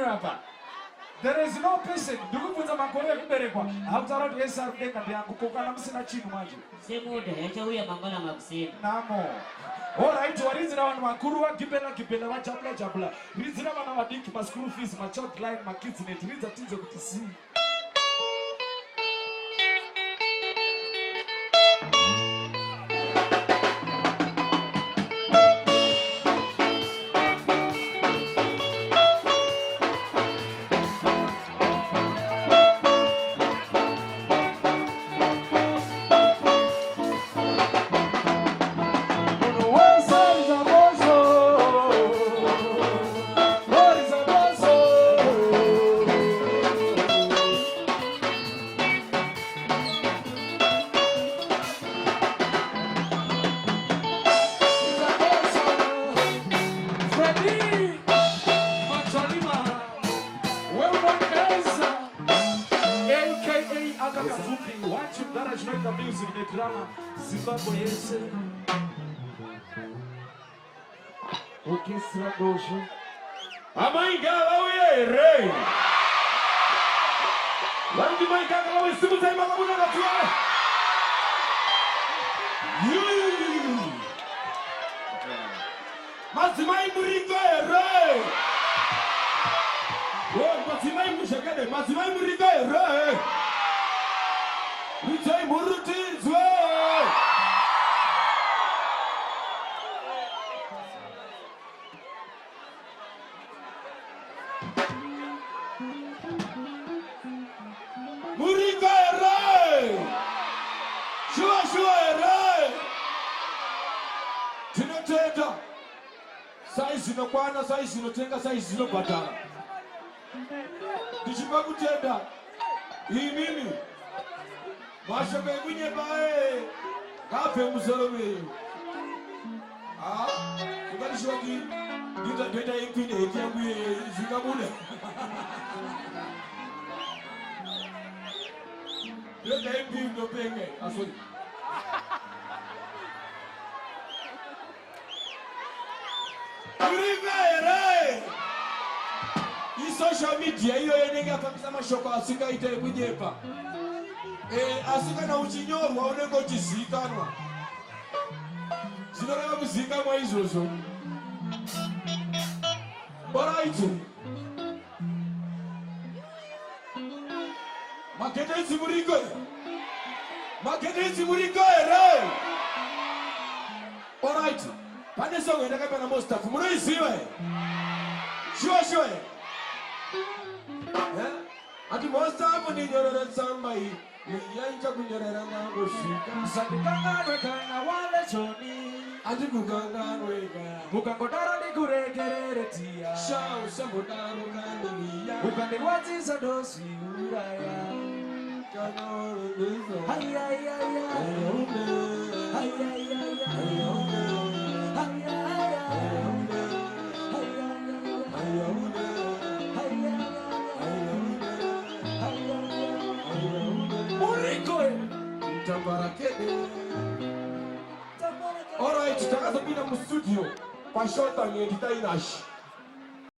hapa. There is no person. Ndugufunza makore kuberekwa. Hautara tu Yesu arudeka ndiangu kokana msina chini maji. Semude echa uya mangana makusini. Namo. Alright, warizira wanu makuruwa kibela wachabula. Rizira wana wadiki ma school fees, ma child line, ma kids net. Riza tizo kutisi. Orchestra Gosho. Amainga lauye rei. Langi maika kalau simu saya malah bukan tua. Mazimai murigo rei. Oh, mazimai mushakade, mazimai murigo rei. Lucai muruti zwe. Saizi no kwana, saizi no tenga, saizi no batana. Dichipa kutenda. Hii mimi. Mashoka kunye bae. Kafe muzorowe. Ukadishwa ki. Dita impine eti yangu zikabule. Dita impine ndo penge. Asoli. Social media hiyo yenenga kabisa mashoko asika ite kujepa. Asika na uchinyoru waonengo chizikanwa. Zinonega kuzikanwa izozo. Alright. Makete muriko re. Alright. Pane songo ndaka pana Mustafa. Munoiziwe. Sure. Ati Mustafa ni nyorora sambai. Yanja kunyorora nango shika. Sandikanganwe kana wale choni. Ati kukanganwe kana. Mukangodara ni kuregerere tia. Shao samudaro kaniya. Mukandiwatiza dosi uraya. Kanoro nizo. Hayya. Alright, tutakaza bila mstudio kwa shota ni edita inashi.